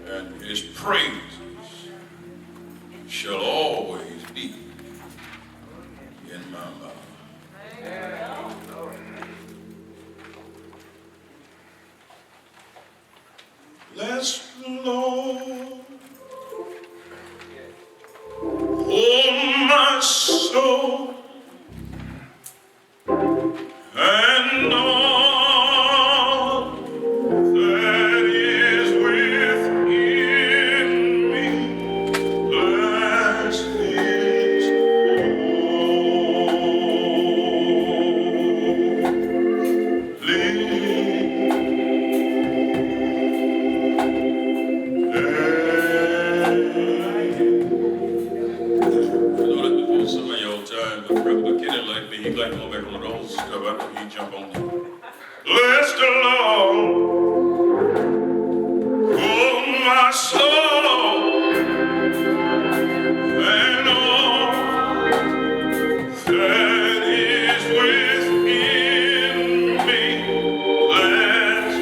and his praises shall always be in my mouth. Bless the Lord, oh my soul, and all that is within me. Bless His some of y'all tired, but Brother Kenny like me, he like to go back on the old stuff. I know he jump on that. Bless the Lord, oh my soul, and all that is within me. Bless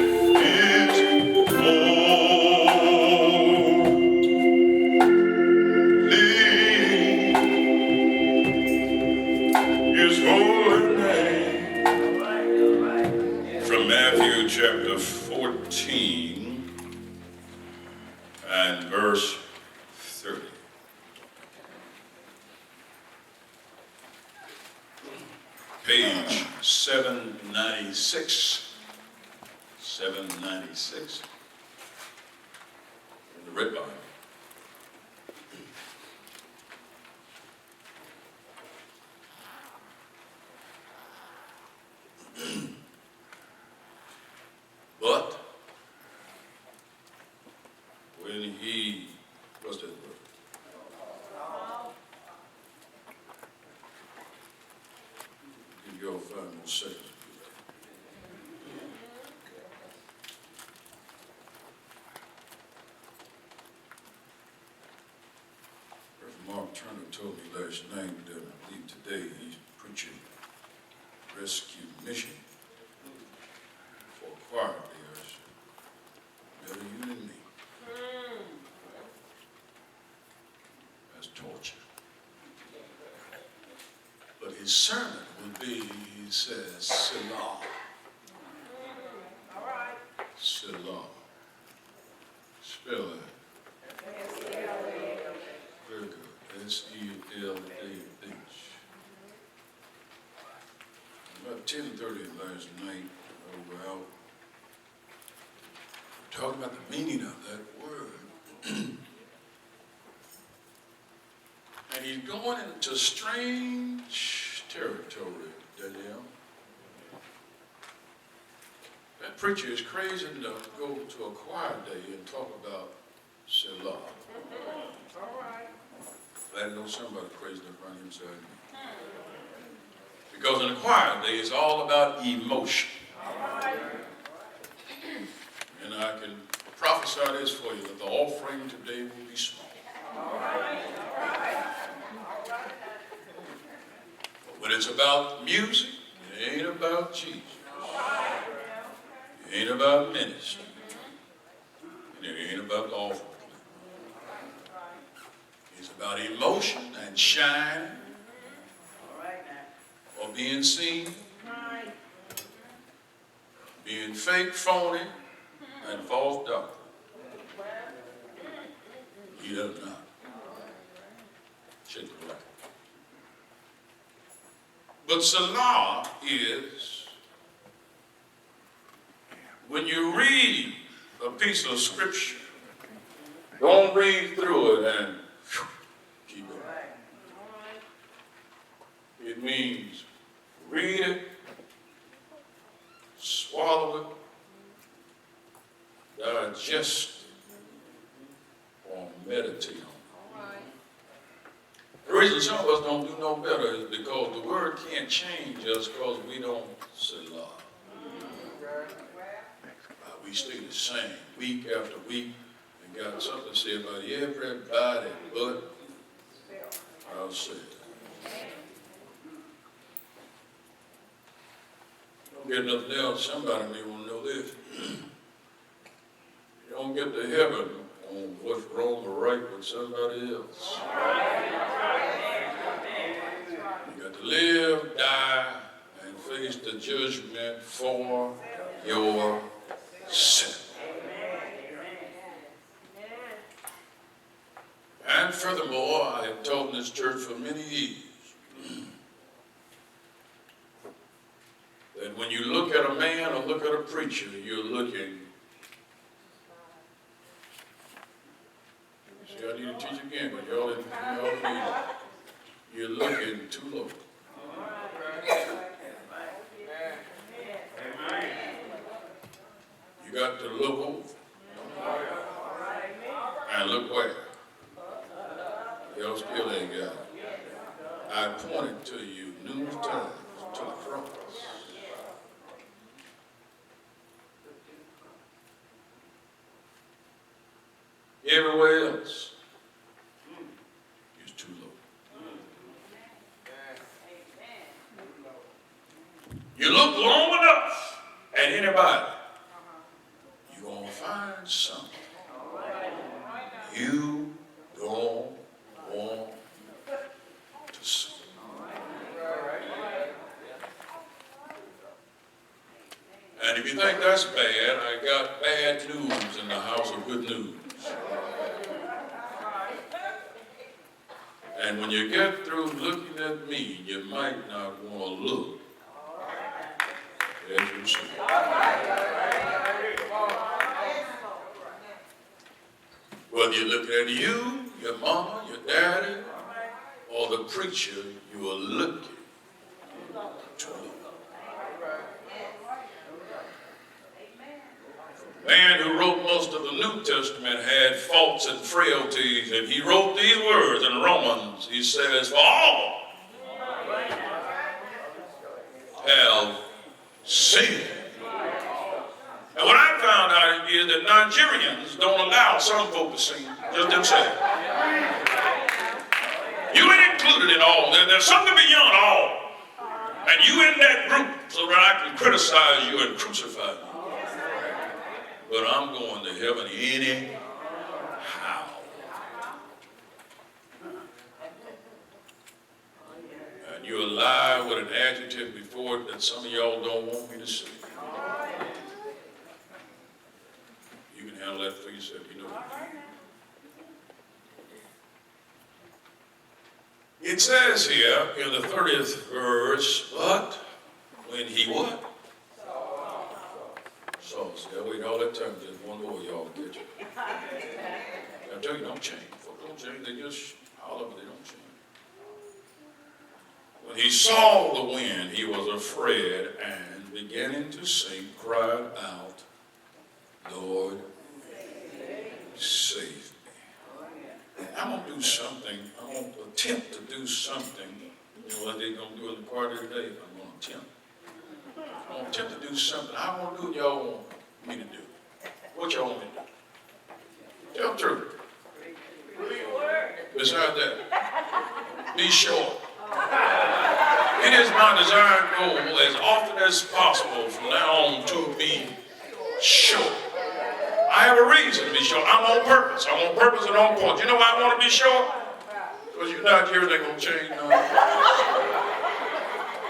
His holy name. From Matthew chapter 14 and verse 30. Page 796. 796 in the red Bible. But when he, what's that word? Give you all 5 more seconds. Reverend Mark Turner told me last night that I believe today he's preaching rescue mission for choir leaders. Better you than me. That's torture. But his sermon will be, he says, Selah. All right. Selah. Spell that. Very good. S-E-L-A-H. About 10:30 last night, we were out talking about the meaning of that word. And he's going into strange territory, Danielle. That preacher is crazy enough to go to a choir day and talk about Selah. All right. Glad to know somebody crazy enough around inside me. Because in the choir day, it's all about emotion. And I can prophesy this for you, that the offering today will be small. But when it's about music, it ain't about Jesus. It ain't about ministry. And it ain't about the offering. It's about emotion and shine. Or being seen, being fake, phony, and false doctrine. He does not. Check the record. But Selah is when you read a piece of scripture, don't read through it and keep it. It means read it, swallow it, digest it, or meditate on it. The reason some of us don't do no better is because the word can't change us because we don't Selah. We stay the same week after week and got something to say about everybody but ourselves. Don't get nothing else. Somebody may want to know this. You don't get to heaven on on what's wrong or right with somebody else. You got to live, die, and face the judgment for yourself. And furthermore, I have taught in this church for many years that when you look at a man or look at a preacher, you're looking. See, I need to teach again, but y'all need it. You're looking too low. You got to look over and look where. Y'all still ain't got it. I pointed to you numerous times to the cross. Everywhere else is too low. You look long enough at anybody, you're going to find something you don't want to see. And if you think that's bad, I got bad news in the house of good news. And when you get through looking at me, you might not want to look at yourself. Whether you're looking at you, your mama, your daddy, or the preacher, you are looking to look. The man who wrote most of the New Testament had faults and frailties, and he wrote these words in Romans. He says, for all have sinned. And what I found out is that Nigerians don't allow some folk to sing, just themselves. You ain't included in all. There's something beyond all. And you in that group so that I can criticize you and crucify you. But I'm going to heaven anyhow. And you lie with an adjective before it that some of y'all don't want me to say. You can handle that for yourself, you know what I mean. It says here in the 30th verse, but when he what? See, I waited all that time to just one more y'all catch it. I tell you, don't change. Folks don't change. They just holler, but they don't change. When he saw the wind, he was afraid and beginning to sink, cried out, Lord, save me. I'm going to do something. I'm going to attempt to do something. You know what they're going to do in the party today? I'm going to attempt. I'm going to attempt to do something. I want to do what y'all want me to do. What y'all want me to do? Tell the truth. Besides that, be short. It is my desired goal as often as possible from now on to be short. I have a reason to be short. I'm on purpose. I'm on purpose and on point. You know why I want to be short? Because you're not here, they're going to change nothing.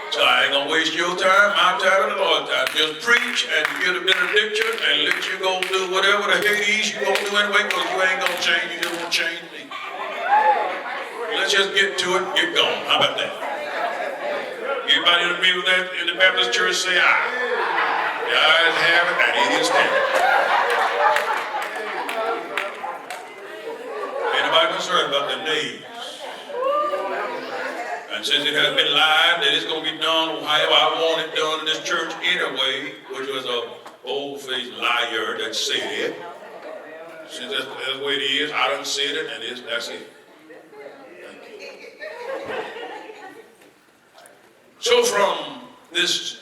So I ain't going to waste your time, my time, and the Lord's time. Just preach and get a benediction and let you go do whatever the Hades you going to do anyway, because you ain't going to change, you just want to change me. Let's just get to it and get going. How about that? Anybody agree with that in the Baptist church? Say aye. The ayes have it, and it is there. Anybody concerned about the names? And since it has been lied that it's going to be done however I want it done in this church anyway, which was a bold-faced liar that said it, since that's the way it is, I done said it, and that's it. Thank you. So from this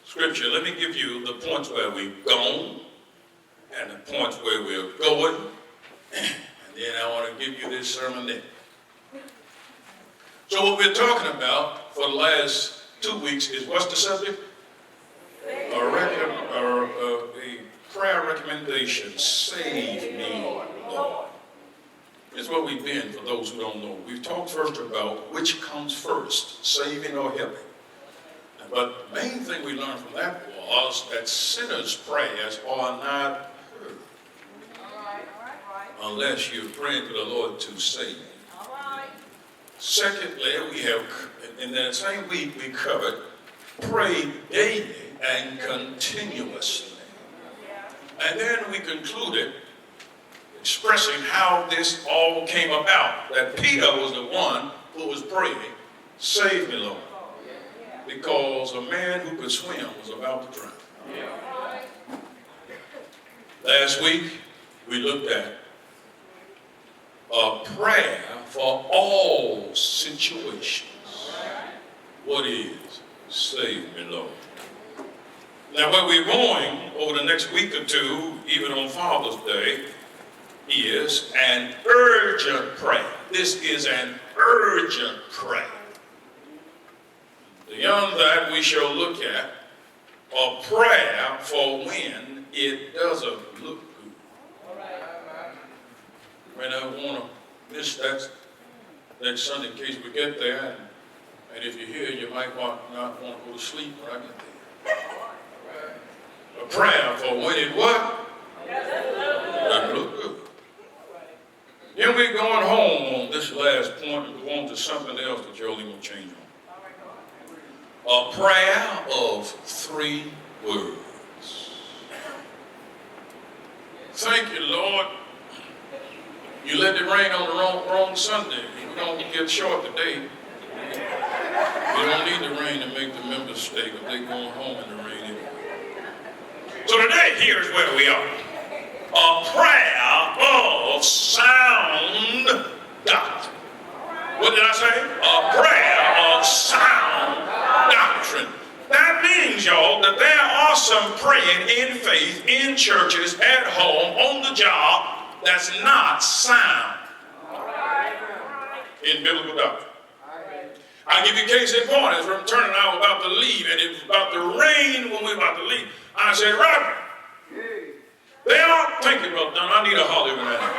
scripture, let me give you the points where we've gone and the points where we're going, and then I want to give you this sermon then. So what we're talking about for the last 2 weeks is what's the subject? A prayer recommendation. Save me, Lord. Here's where we've been for those who don't know. We've talked first about which comes first, saving or helping. But the main thing we learned from that was that sinners' prayers are not heard unless you're praying to the Lord to save you. Secondly, we have, in that same week, we covered pray daily and continuously. And then we concluded expressing how this all came about, that Peter was the one who was praying, "Save me, Lord," because a man who could swim was about to drown. Last week, we looked at a prayer for all situations. What is "Save me, Lord"? Now, where we're going over the next week or two, even on Father's Day, is an urgent prayer. This is an urgent prayer. Beyond that, we shall look at a prayer for when it doesn't look good. When I want to miss that Sunday in case we get there, and if you're here, you might not want to go to sleep when I get there. A prayer for when it what? Doesn't look good. Then we're going home on this last point and go on to something else that you're only going to change on. A prayer of 3 words. Thank you, Lord. You let it rain on the wrong Sunday. We're going to get short today. You don't need the rain to make the members stay, but they're going home in the rain anyway. So today, here's where we are. A prayer of sound doctrine. What did I say? A prayer of sound doctrine. That means, y'all, that there are some praying in faith in churches, at home, on the job, that's not sound in biblical doctrine. I'll give you a case in point. As Reverend Turner and I were about to leave, and it was about to rain when we were about to leave. I said, "Reverend, they are thinking about done. I need a Hollywood right now.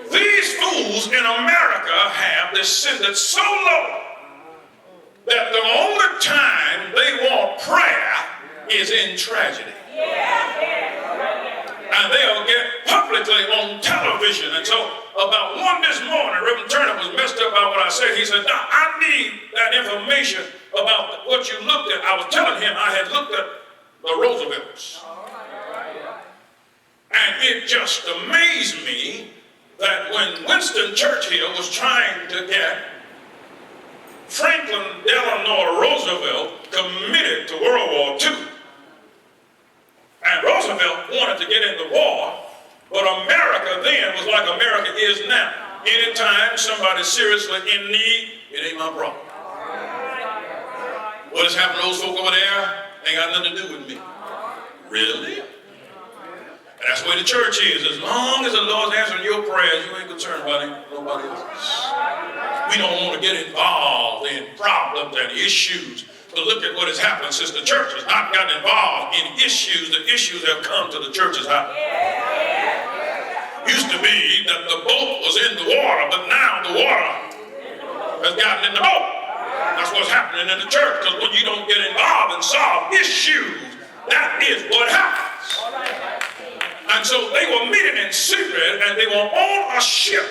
These fools in America have descended so low that the only time they want prayer is in tragedy. And they'll get publicly on television." And so about 1 this morning, Reverend Turner was messed up by what I said. He said, "Doc, I need that information about what you looked at." I was telling him I had looked at the Roosevelts. And it just amazed me that when Winston Churchill was trying to get Franklin Delano Roosevelt committed to World War II, and Roosevelt wanted to get in the war, but America then was like America is now. Anytime somebody's seriously in need, it ain't my problem. What has happened to those folk over there ain't got nothing to do with me. Really? And that's the way the church is. As long as the Lord's answering your prayers, you ain't concerned about nobody else's. We don't want to get involved in problems and issues. But look at what has happened since the church has not gotten involved in issues. The issues have come to the church's house. Used to be that the boat was in the water, but now the water has gotten in the boat. That's what's happening in the church, because when you don't get involved and solve issues, that is what happens. And so they were meeting in secret, and they were on a ship,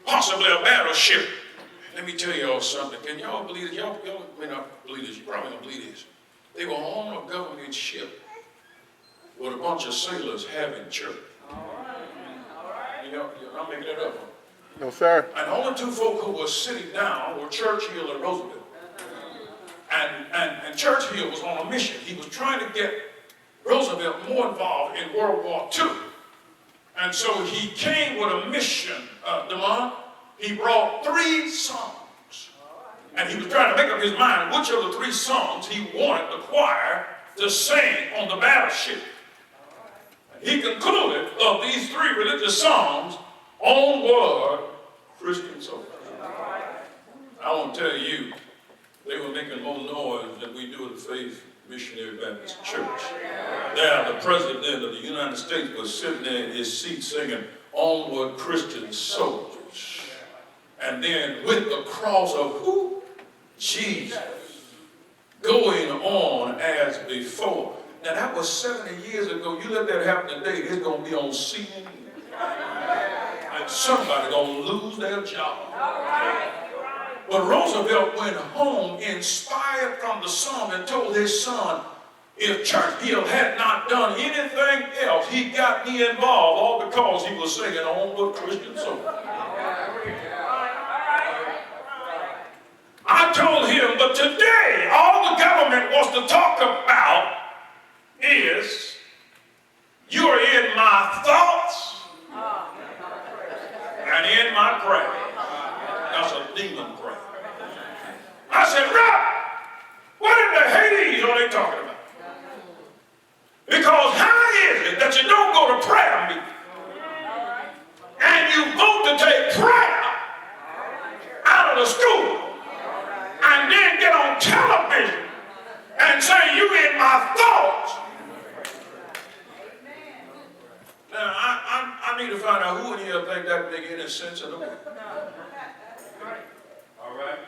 possibly a battleship. Let me tell y'all something. Can y'all believe this? Y'all may not believe this. You probably don't believe this. They were on a government ship with a bunch of sailors having church. You're not making it up. No, sir. And the only 2 folk who were sitting down were Churchill and Roosevelt. And Churchill was on a mission. He was trying to get Roosevelt more involved in World War II. And so he came with a mission, Demond. He brought 3 songs. And he was trying to make up his mind which of the 3 songs he wanted the choir to sing on the battleship. He concluded of these 3 religious songs, "Onward, Christian Soldiers." I want to tell you, they were making more noise than we do at the Faith Missionary Baptist Church. There, the President of the United States was sitting there in his seat singing, onward Christian soldiers. And then with the cross of who? Jesus. Going on as before. Now that was 70 years ago. You let that happen today, it's going to be on CNN. And somebody going to lose their job. But Roosevelt went home inspired from the song and told his son, if Churchill had not done anything else, he got me involved, all because he was singing onward Christian soldiers. I told him, but today all the government wants to talk about is you're in my thoughts and in my prayer. That's a demon prayer. I said, Rob, what in the Hades are they talking about? Because how is it that you don't go to prayer meeting and you vote to take prayer out of the school and then get on television and say you in my thoughts? Now, I need to find out who in here think that make any sense at all. All right?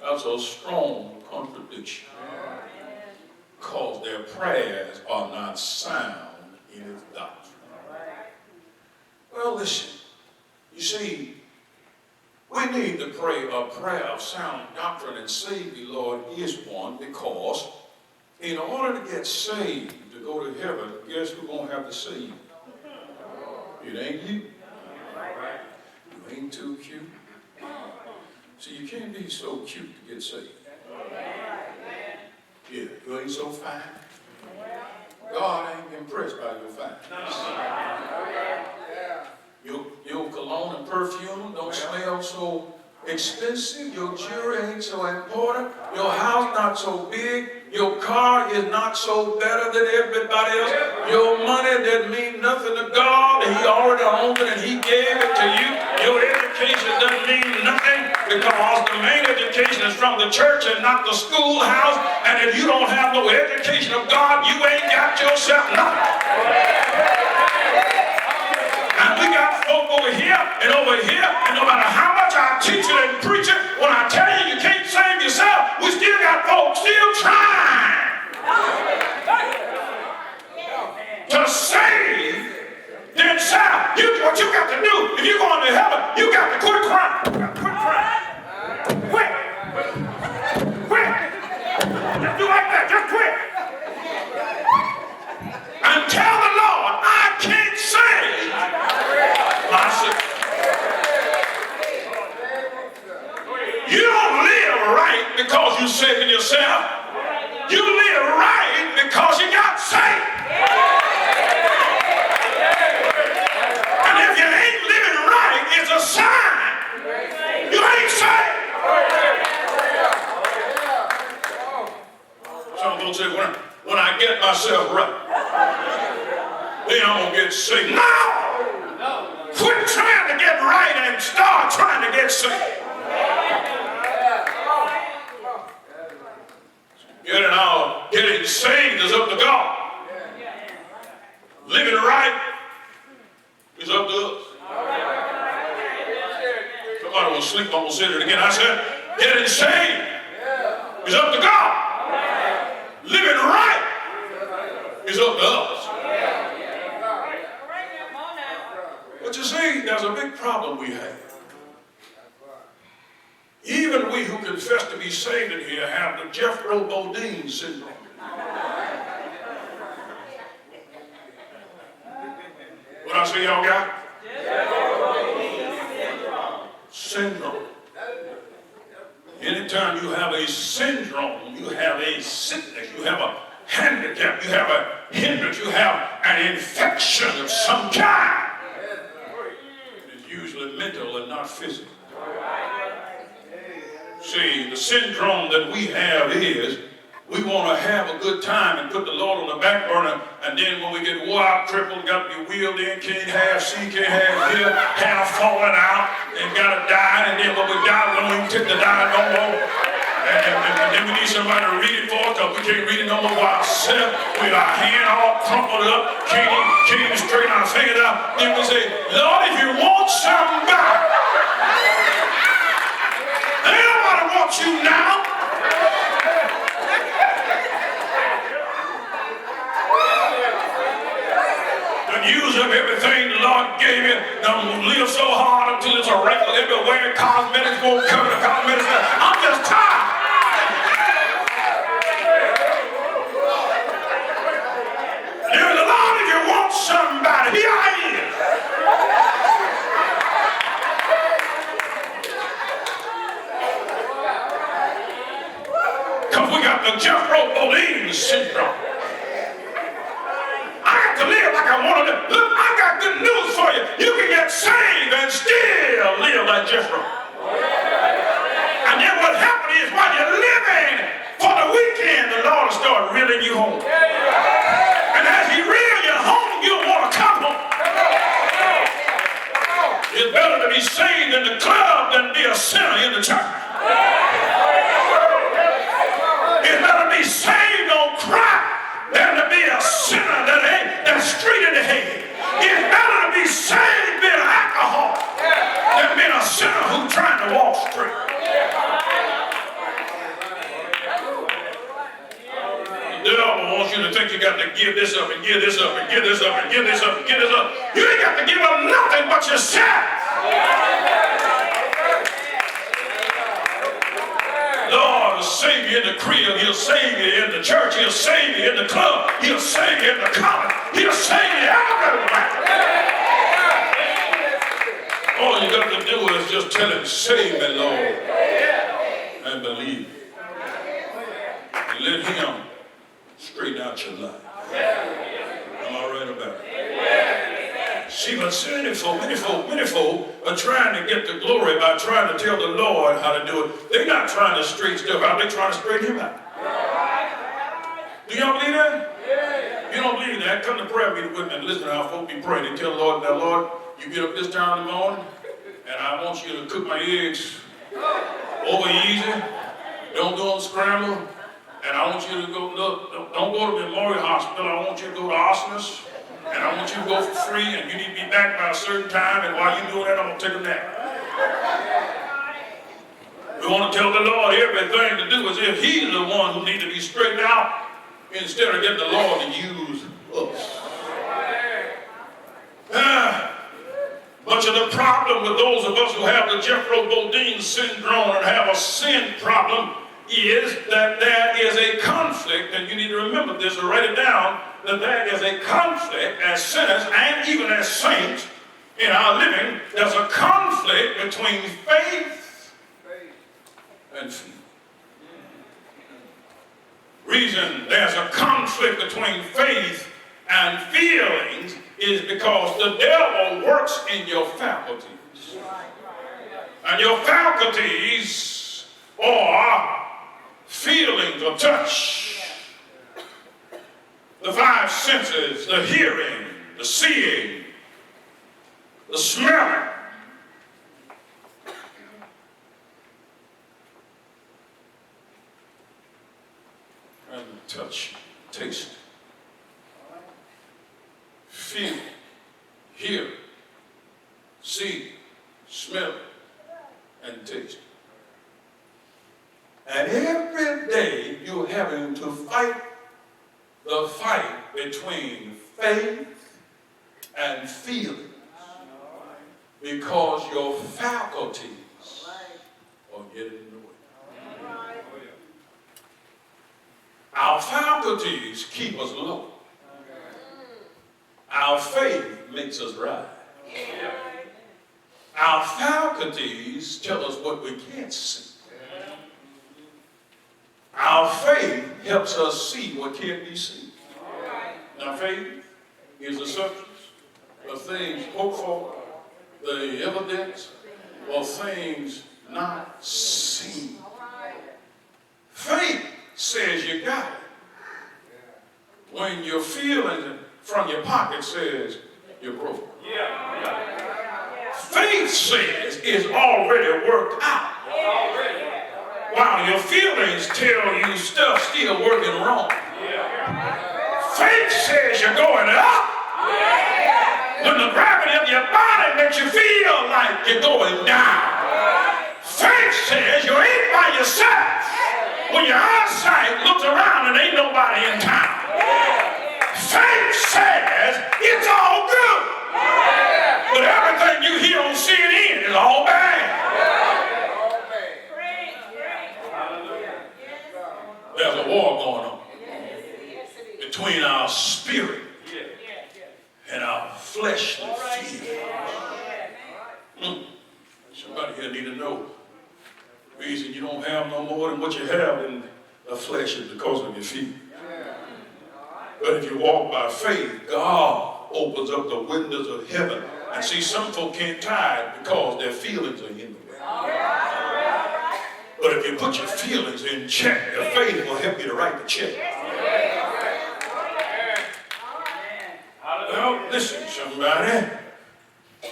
That's a strong contradiction. Because their prayers are not sound in its doctrine. Well, listen. You see, we need to pray a prayer of sound doctrine, and save the Lord is one, because in order to get saved, to go to heaven, guess who's going to have to save you? It ain't you. You ain't too cute. See, you can't be so cute to get saved. Yeah, you ain't so fine. God ain't impressed by your fineness. Your cologne and perfume don't smell so expensive. Your jewelry ain't so important. Your house not so big. Your car is not so better than everybody else. Your money doesn't mean nothing to God. He already owned it and he gave it to you. Your education doesn't mean nothing because the main education is from the church and not the schoolhouse. And if you don't have no education of God, you ain't got yourself nothing. And we got folk over here, and no matter how much I teach it and preach it, when I tell you you can't save yourself, we still got folk still trying to save themselves. What you got to do, if you're going to heaven, you got to quit crying. You got to quit crying. Quit. Just do like that. Just quit. And tell the Lord, I can't save myself. You don't live right because you're saving yourself. You live right because you got saved. And if you ain't living right, it's a sign you ain't saved. Some folks say, when I get myself right, then I'm going to get saved. No! Quit trying to get right and start trying to get saved. Getting saved is up to God. Living right is up to us. Somebody will sleep, I'm going to say it again. I said, getting saved is up to God. Living right is up to us. But you see, there's a big problem we have. Even we who confess to be saved in here have the Jethro Bodine syndrome. What I say y'all got? Syndrome. Anytime you have a syndrome, you have a sickness, you have a handicap, you have a hindrance, you have an infection of some kind. It is usually mental and not physical. See, the syndrome that we have is we want to have a good time and put the Lord on the back burner, and then when we get wore out, crippled, got to be wheeled in, can't have see, can't have hear, hair falling out, and got to die, and then when we die, we don't even take the die no more. And then we need somebody to read it for us, because we can't read it no more by ourselves. With our hand all crumpled up, can't even straighten our fingers out. Then we say, Lord, if you everything the Lord gave you. Don't live so hard until it's a regular everywhere. Cosmetics won't cover the cosmetics. I'm just tired. Dear the Lord, if you want somebody, here I am. Because we got the Jethro syndrome. I have to live like I want to live. Look, I got good news for you. You can get saved and still live like Jethro. And then what happened is while you're living for the weekend, the Lord will start reeling you home. And as He reels you home, you'll want to come home. It's better to be saved in the club than be a sinner in the church. It's better to be saved on crack than to be a sinner that's straight in the head. It's better to be saved being an alcoholic than being a sinner who's trying to walk straight. The devil wants you to think you got to give this up and give this up and give this up and give this up and give this up. You ain't got to give up nothing but yourself. Lord will save you in the crib. He'll save you in the church. He'll save you in the club. He'll save you in the college. He'll save you everywhere. All you got to do is just tell Him, save me, Lord, and believe. And let Him straighten out your life. Am I right about it? See, but many folk are trying to get the glory by trying to tell the Lord how to do it. They're not trying to straighten stuff out. They're trying to straighten Him out. Do y'all believe that? You don't believe that? Come to prayer meeting with me and listen to how folk be praying. They tell the Lord, now Lord, you get up this time in the morning, and I want you to cook my eggs over easy. Don't go on scramble. And I want you to go, don't go to Memorial Hospital. I want you to go to Osmus. And I want you to go for free, and you need to be back by a certain time, and while you're doing that, I'm going to take a nap. We want to tell the Lord everything to do as if He's the one who needs to be straightened out instead of getting the Lord to use us. Much of the problem with those of us who have the Jethro syndrome and have a sin problem is that there is a conflict, and you need to remember this or write it down, that there is a conflict as sinners and even as saints in our living. There's a conflict between faith and fear. Reason there's a conflict between faith and feelings is because the devil works in your faculties. And your faculties are feelings of touch, the five senses, the hearing, the seeing, the smelling. And touch, taste, feel, hear, see, smell, and taste. And every day you're having to fight the fight between faith and feelings because your faculties are getting in the way. Our faculties keep us low. Our faith makes us rise. Our faculties tell us what we can't see. Our faith helps us see what can't be seen. Now, faith is the substance of things hoped for, the evidence of things not seen. Faith says you got it when your feeling from your pocket says you're broke. Faith says it's already worked out, while your feelings tell you stuff still working wrong. Faith says you're going up when the gravity of your body makes you feel like you're going down. Faith says you ain't by yourself when your eyesight looks around and ain't nobody in town. Faith says it's all good Somebody here need to know the reason you don't have no more than what you have in the flesh is because of your feet. But if you walk by faith, God opens up the windows of heaven. And see, some folk can't tithe because their feelings are in the way. But if you put your feelings in check, your faith will help you to write the check. Well, listen, somebody.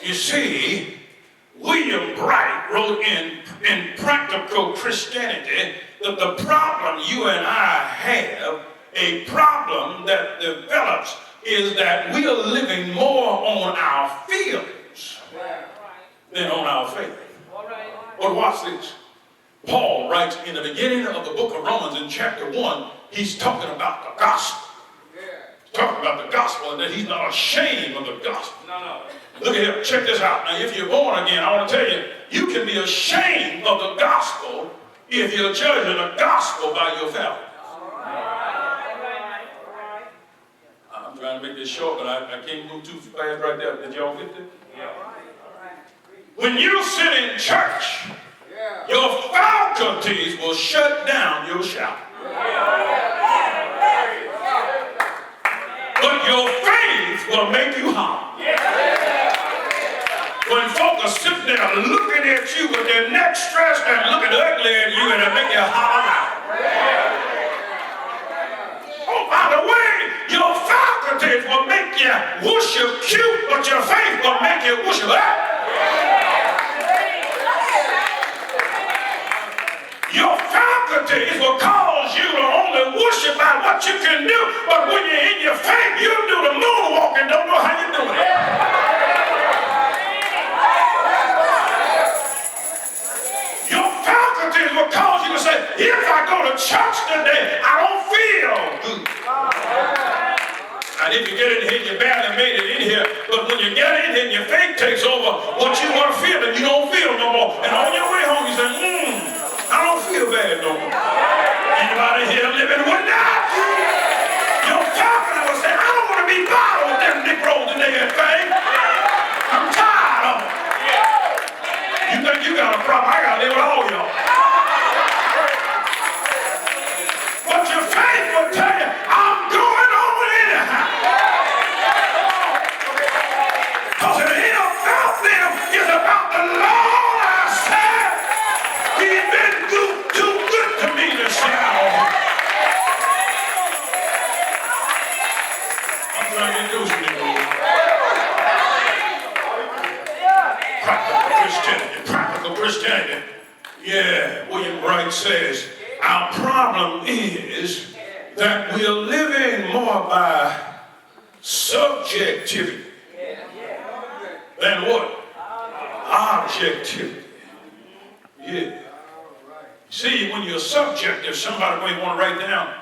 You see, William Bright wrote in Practical Christianity that the problem you and I have, a problem that develops, is that we are living more on our feelings than on our faith. But watch this. Paul writes in the beginning of the book of Romans in chapter 1, he's talking about the gospel. He's talking about the gospel and that he's not ashamed of the gospel. Look at here, check this out. Now, if you're born again, I want to tell you, you can be ashamed of the gospel if you're judging the gospel by your family. I'm trying to make this short, but I can't move too fast right there. Did y'all get this? When you sit in church, your faculties will shut down your shout. But your faith will make you holler. When folk are sitting there looking at you with their neck stretched and looking ugly at you, and it make you holler out. Oh, by the way, your faculties will make you worship cute, but your faith will make you worship up. Your faculties will cause you to only worship by what you can do, but when you're in your faith, you do the moonwalk and don't know how you're doing it. Your faculties will cause you to say, if I go to church today, I don't feel good. And if you get in here, you barely made it in here, but when you get in here and your faith takes over, what you want to feel, and you don't feel no more. And on your way home, you say, I don't feel bad no more. Anybody here living with that? Your faculty will say, I don't want to be bothered with them Negroes and their thing. I'm tired of them. You think you got a problem? I got to live with all y'all. But your faith will tell you, I'm going on anyhow. Because it ain't about them, it's about the Lord I serve. He's been too good to me to shout. I'm trying to do some Negroes. Practical Christianity. Yeah, William Bright says, our problem is that we are living more by subjectivity than what? Objectivity. Yeah. See, when you're subjective, somebody may want to write down,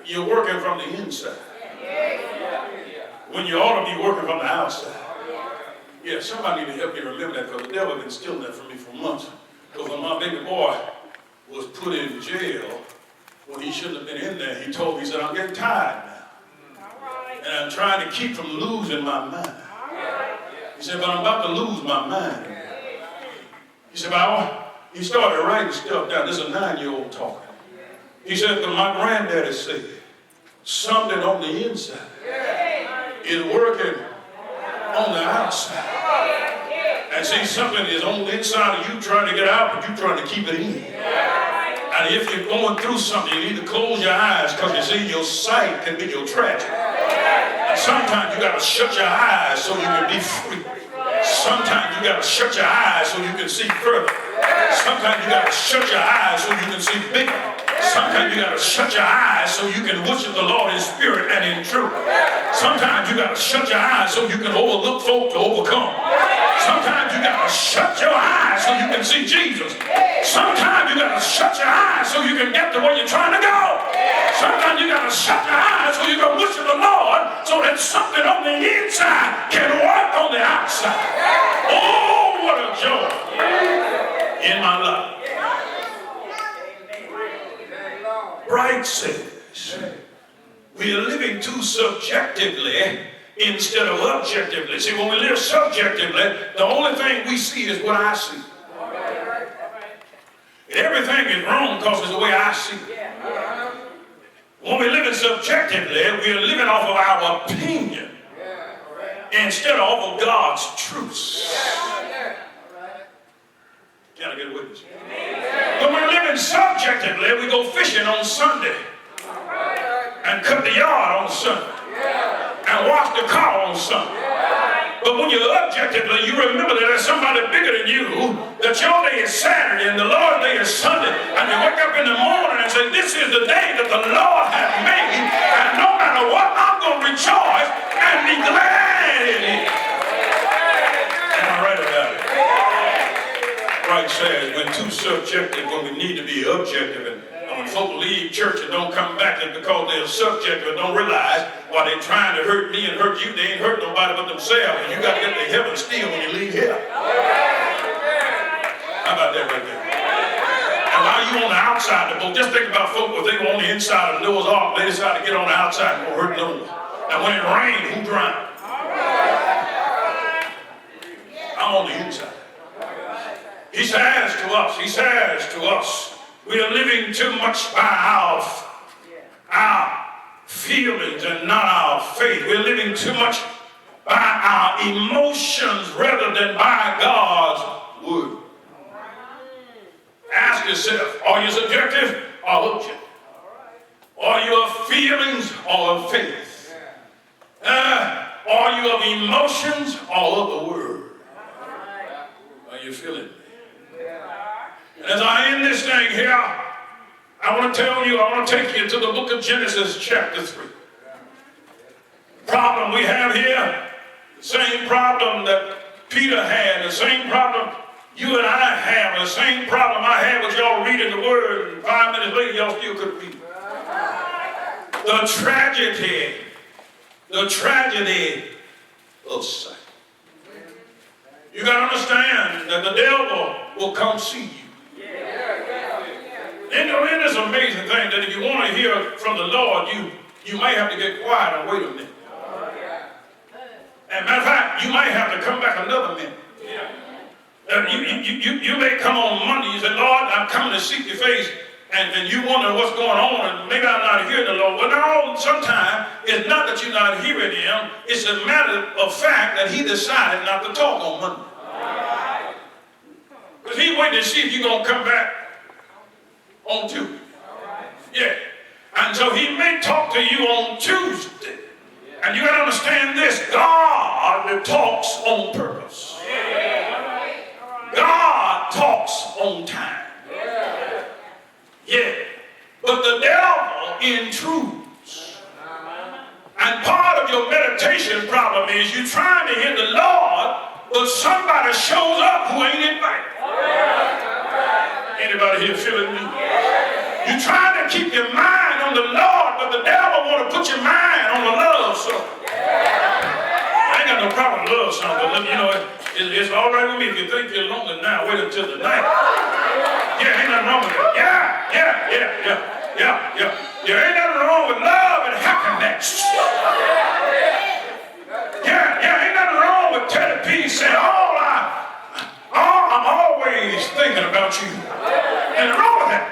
you're working from the inside. When you ought to be working from the outside. Yeah, somebody need to help me remember that, because the devil has been stealing that from me for months. Because when my baby boy was put in jail, when he shouldn't have been in there, he told me, he said, I'm getting tired now. And I'm trying to keep from losing my mind. He said, but I'm about to lose my mind. He said, but he started writing stuff down. This is a 9-year-old talking. He said, but my granddaddy said, something on the inside is working on the outside. And see, something is on the inside of you trying to get out, but you're trying to keep it in. And if you're going through something, you need to close your eyes, because you see, your sight can be your tragedy. And sometimes you got to shut your eyes so you can be free. Sometimes you got to shut your eyes so you can see further. Sometimes you got to shut your eyes so you can see bigger. Sometimes you got to shut your eyes so you can worship the Lord in spirit and in truth. Sometimes you got to shut your eyes so you can overlook folk to overcome. Sometimes you got to shut your eyes so you can see Jesus. Sometimes you got to shut your eyes so you can get to where you're trying to go. Sometimes you got to shut your eyes so you can worship the Lord, so that something on the inside can work on the outside. Oh, what a joy in my life. Bright says, we are living too subjectively instead of objectively. See, when we live subjectively, the only thing we see is what I see. And everything is wrong because it's the way I see it. When we live it subjectively, we are living off of our opinion instead of off of God's truths. Can I get a witness? When we're living subjectively, we go fishing on Sunday and cut the yard on Sunday and wash the car on Sunday. But when you're objectively, you remember that there's somebody bigger than you, that your day is Saturday and the Lord's day is Sunday, and you wake up in the morning and say, this is the day that the Lord has made, and no matter what, I'm going to rejoice and be glad in it. Am I right about it? Right says, we're too subjective when we need to be objective, and when folk leave church and don't come back, it's because they're subjective and don't realize while they're trying to hurt me and hurt you, they ain't hurt nobody but themselves, and you got to get to heaven still when you leave here. How about that right there? And while you on the outside of the boat, just think about folk, if they were on the inside of Noah's Ark, they decided to get on the outside and go hurt Noah. And when it rained, who drowned? I'm on the inside. He says to us, we are living too much by our feelings and not our faith. We're living too much by our emotions rather than by God's word. Ask yourself, are you subjective or objective? Are you of feelings or of faith? Are you of emotions or of the word? Are you feeling me? And as I end this thing here, I want to tell you, I want to take you to the book of Genesis chapter 3. The problem we have here, the same problem that Peter had, the same problem you and I have, the same problem I had with y'all reading the word, and 5 minutes later y'all still couldn't read it. The tragedy of sight. You got to understand that the devil will come see you. And it's an amazing thing that if you want to hear from the Lord, you might have to get quiet and wait a minute. And matter of fact, you might have to come back another minute. You may come on Monday, you say, Lord, I'm coming to seek your face, and you wonder what's going on, and maybe I'm not hearing the Lord. Well, no, sometimes it's not that you're not hearing him, it's a matter of fact that he decided not to talk on Monday. Because he's waiting to see if you're going to come back on Tuesday. Yeah. And so he may talk to you on Tuesday. And you got to understand this, God talks on purpose. God talks on time. Yeah. But the devil intrudes. And part of your meditation problem is you're trying to hear the Lord, but somebody shows up who ain't invited. Anybody here feeling me? You're trying to keep your mind on the Lord, but the devil want to put your mind on the love song. I ain't got no problem with love song, but you know, it's all right with me if you think you're lonely now. Wait until the night. Yeah, ain't nothing wrong with it. Yeah. There ain't nothing wrong with love and happiness. Yeah, ain't nothing wrong with Teddy P saying, I'm always thinking about you. Ain't nothing wrong with that.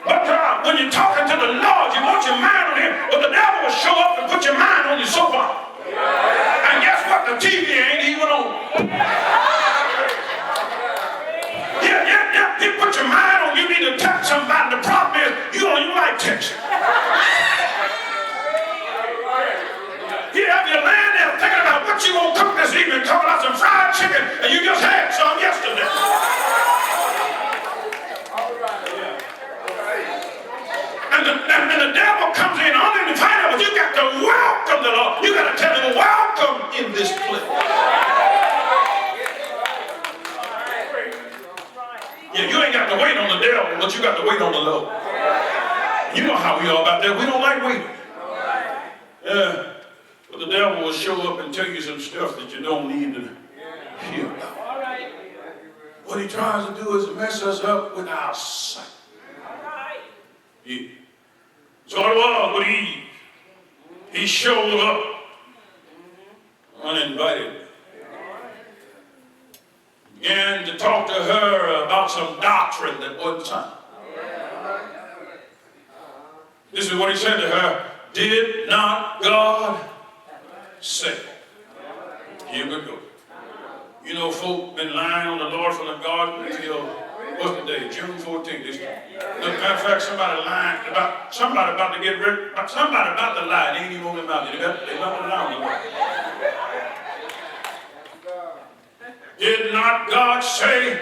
But when you're talking to the Lord, you want your mind on him, but the devil will show up and put your mind on your sofa. And guess what? The TV ain't even on. Yeah. He put your mind on you need to text somebody. The problem is, you like texting. Yeah, you're laying there thinking about what you gonna cook this evening, talking about some fried chicken, and you just had some yesterday. And the devil comes in uninvited, but you got to welcome the Lord. You got to tell him, welcome in this place. Yeah, you ain't got to wait on the devil, but you got to wait on the Lord. You know how we are about that. We don't like waiting. Yeah, but the devil will show up and tell you some stuff that you don't need to hear about. What he tries to do is mess us up with our sight. Yeah. So it was with Eve. He showed up uninvited. Began to talk to her about some doctrine that wasn't sound. This is what he said to her. Did not God say? Here we go. You know, folk been lying on the Lord from the garden until, what's the day? June 14th. As a matter of fact, somebody lying about, somebody about to get rid, somebody about to lie. They ain't even on their mouth. They about to lie on the Lord. Did not God say,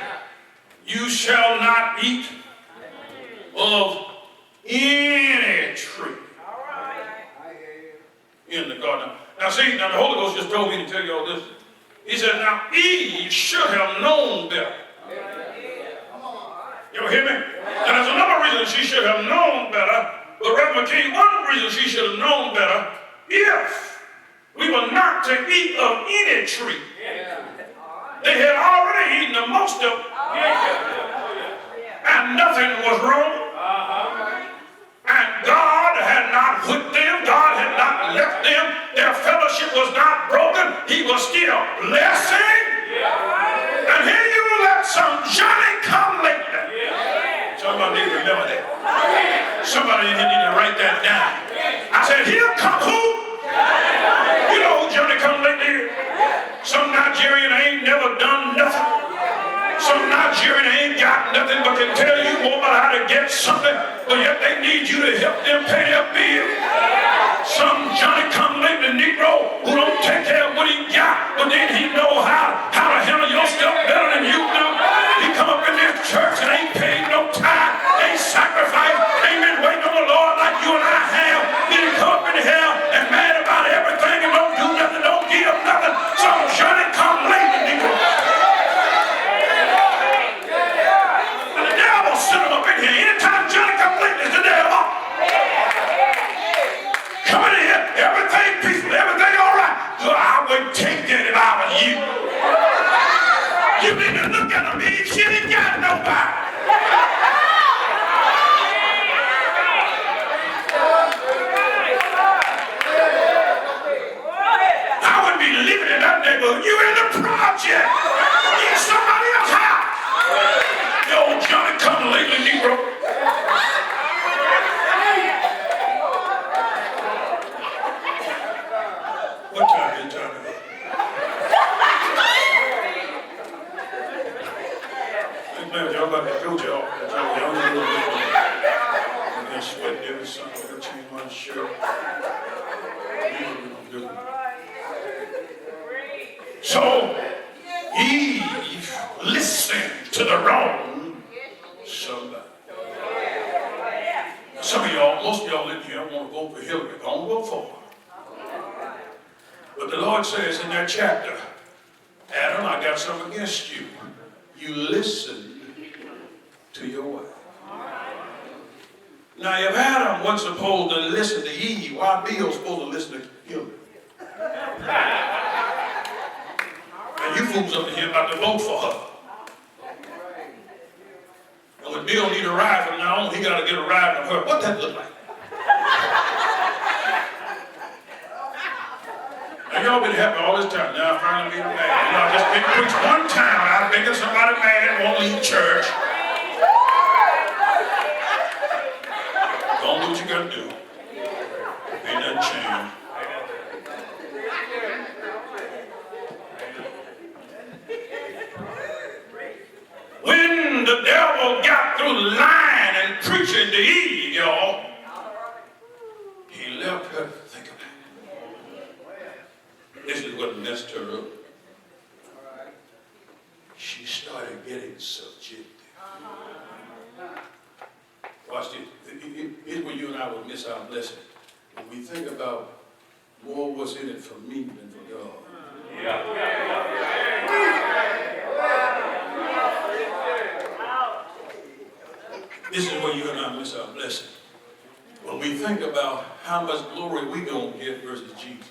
you shall not eat of any tree in the garden? Now see, now the Holy Ghost just told me to tell you all this. He said, now Eve should have known better. You hear me? And there's another reason she should have known better. But Reverend McKee, one reason she should have known better, if we were not to eat of any tree. They had already eaten the most of it. And nothing was wrong. And God had not whipped them. God had not left them. Their fellowship was not broken. He was still blessing. And here you let some Johnny come lately. Somebody need to remember that. Somebody need to write that down. I said, here come who? You know who Johnny come lately? Some Nigerian ain't never done nothing. Some Nigerian ain't got nothing but can tell you more about how to get something, but yet they need you to help them pay their bill. Some Johnny come lately Negro who don't take care of what he got, but then he know how to handle your stuff better than you do. He come up in this church and ain't paid no tithe, ain't sacrificed, ain't been waiting on the Lord like you and I have. Then he come up in hell and mad about everything and don't do nothing, don't give nothing. Some Johnny come lately Negro. Send them up in here. Anytime Johnny comes late, it's the devil. Come in here. Everything peaceful. Everything all right. Well, I wouldn't take that if I was you. You need to look at him. She ain't got nobody. I wouldn't be living in that neighborhood. You in the project. You somebody else house. The old Johnny come lately, Negro. What time is Johnny? Man, y'all about to go to y'all. Y'all know I'm gonna sweat there with something. I'm gonna change my shirt. So, Eve listened to the wrong somebody. Some of y'all, most of y'all in here want to vote for Hillary. Don't vote for her. But the Lord says in that chapter, Adam, I got something against you. You listened to your wife. Now, if Adam wasn't supposed to listen to Eve, why Bill supposed to listen to Hillary? And you fools up in here about to vote for her. And when Bill need a ride from now on, he got to get a ride from her. What that look like? Now y'all been happy all this time. Now I finally be mad. You know, I just been preached one time. I think somebody mad won't leave church. Don't do what you got to do. Ain't nothing changed. When the devil got through lying and preaching to Eve, y'all, he left her thinking about it. This is what messed her up. She started getting subjected. Watch this. Here's where you and I will miss our blessing. When we think about more what's in it for me than for God. This is where you and I miss our blessing. When we think about how much glory we gonna get versus Jesus.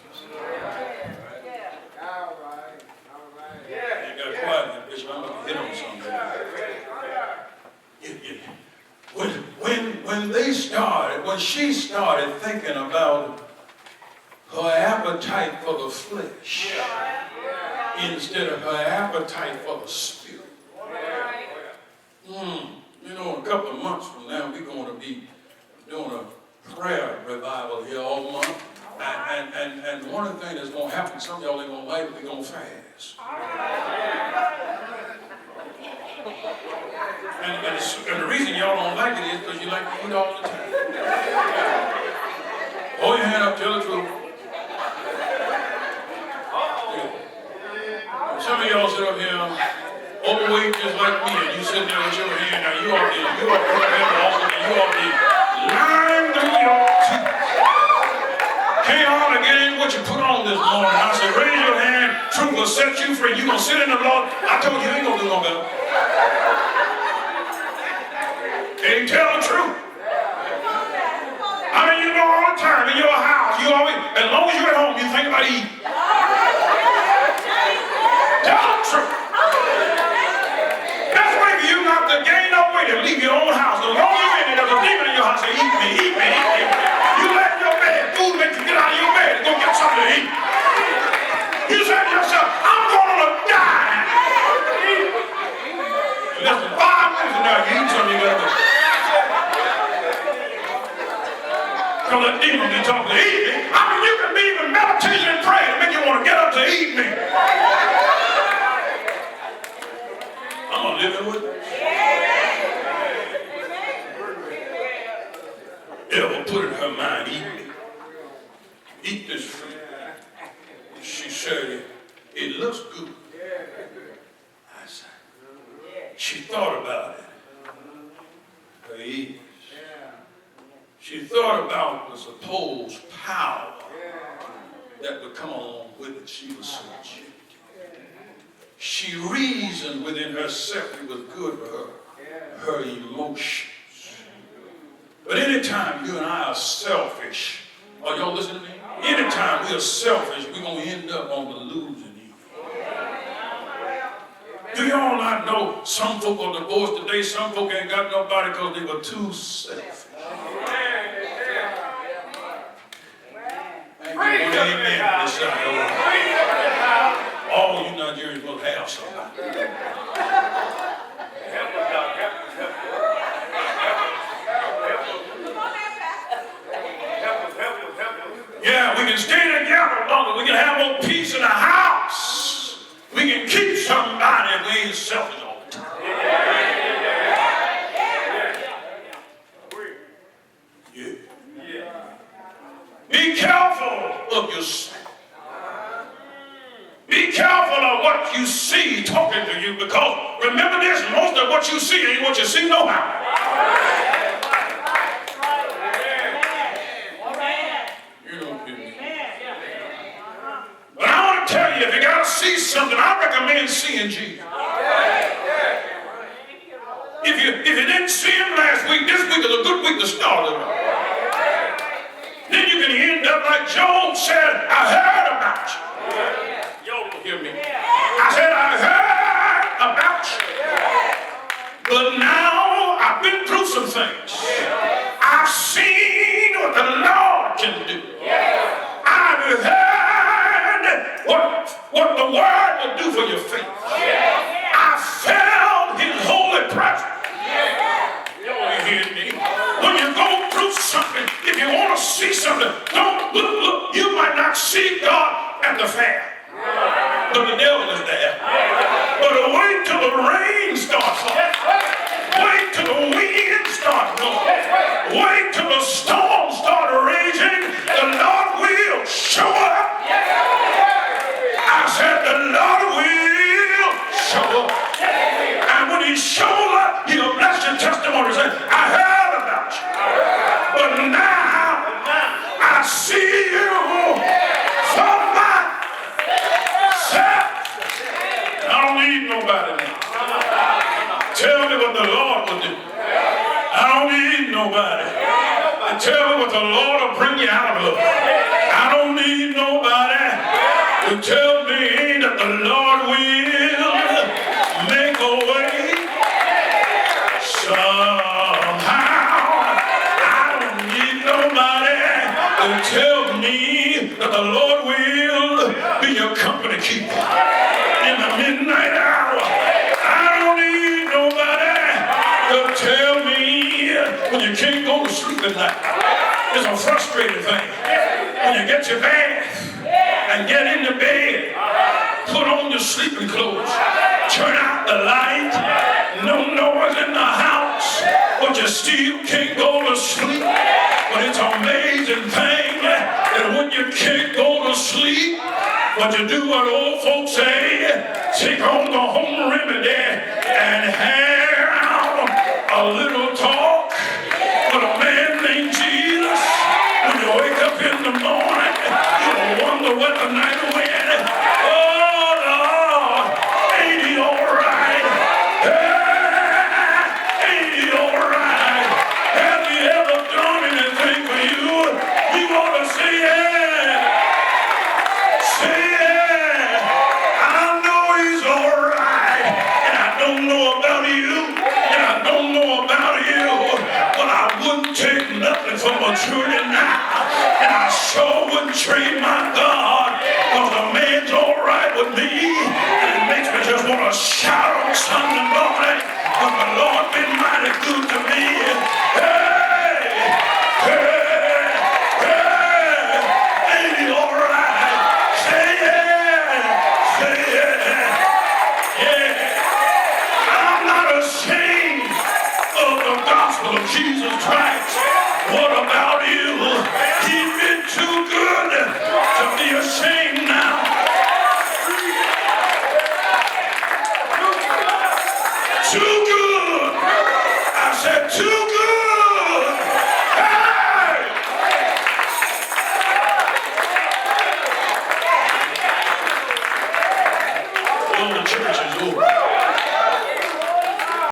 You got quiet, Bishop. I'm gonna hit on something. When she started thinking about her appetite for the flesh instead of her appetite for the spirit. You know, a couple of months from now, we're going to be doing a prayer revival here all month. And one of the things that's going to happen, some of y'all ain't going to like it, we're going to fast. And the reason y'all don't like it is because you like to eat all the time. Hold your hand up, tell the truth. Yeah. Some of y'all sit up here overweight just like me, and you sitting there with your hand. Now you ought to lying through your teeth. Can't hardly get in what you put on this morning. I said, raise your hand. Truth will set you free. You gonna sit in the Lord. I told you, you ain't gonna do no better. Can't tell the truth. I mean, you know all the time in your house. You always, as long as you're at home, you think about eating. Tell the truth. That's why if you not to gain no weight and leave your own house, the longer you're in it, there's a demon in your house say, eat me, eat me, eat me. You let your bed, food make you get out of your bed and go get something to eat. You say to yourself, I'm going to die. Less than 5 minutes from now, you eat something you got to do. Because that demon be talking to eat me. I mean, you can be even meditation and pray to make you want to get up to eat me. I'm going to live it with you. Devil put in her mind, eat me. Eat this fruit. She said, it looks good. I said, she thought about it. Her ears. She thought about the supposed power that would come along with it. She was subjected. She reasoned within herself it was good for her emotions. But anytime you and I are selfish, are y'all listening to me? Anytime we are selfish, we're going to end up on the losing end. Do y'all not know some folk are divorced today, some folk ain't got nobody because they were too selfish. Amen. This side. All you Nigerians will have somebody. Yeah, we can stay together longer. We can have more peace in the house. We can keep somebody if we ain't selfish all the time. Yeah. Be careful of yourself. Be careful of what you see talking to you, because remember this, most of what you see ain't what you see no how. You don't get me. But I want to tell you, if you got to see something, I recommend seeing Jesus. If you didn't see him last week, this week is a good week to start it. Then you can end up like Job said, I heard about you. Y'all don't hear me. I said, I heard about you. But now I've been through some things. I've seen what the Lord can do. I've heard what the Word will do for your faith. I felt His holy presence. Y'all hear me? When you go through something, if you want to see something, don't look. You might not see God at the fair. But the devil is there. But wait till the rain starts falling. Wait till the wind starts blowing. Wait till the storm starts raging. The Lord will show up. I said the Lord will show up. And when He shows up, He'll bless your testimony. Say, I heard about you. But now I see you for myself. I don't need nobody now. Tell me what the Lord will do. I don't need nobody. Tell me what the Lord will bring you out of. I don't need nobody to tell me that the Lord will make a way somehow. I don't need nobody to tell me that the you can't go to sleep at night. It's a frustrating thing. When you get your bath and get in the bed, put on your sleeping clothes, turn out the light, no noise in the house, but you still can't go to sleep. But it's an amazing thing that when you can't go to sleep, but you do what old folks say, take on the home remedy and have a little talk with a man named Jesus. When you wake up in the morning, you'll wonder what the night went. Oh Lord, ain't he all right? Ain't he all right? Have he ever done anything for you? You ought to say yeah. Say yeah. I know he's all right. And I don't know about you. And I don't know about you. But I wouldn't take nothing from a journey now. And I sure wouldn't trade my God. Because the man's all right with me. And it makes me just want to shout on Sunday morning. Because the Lord been mighty good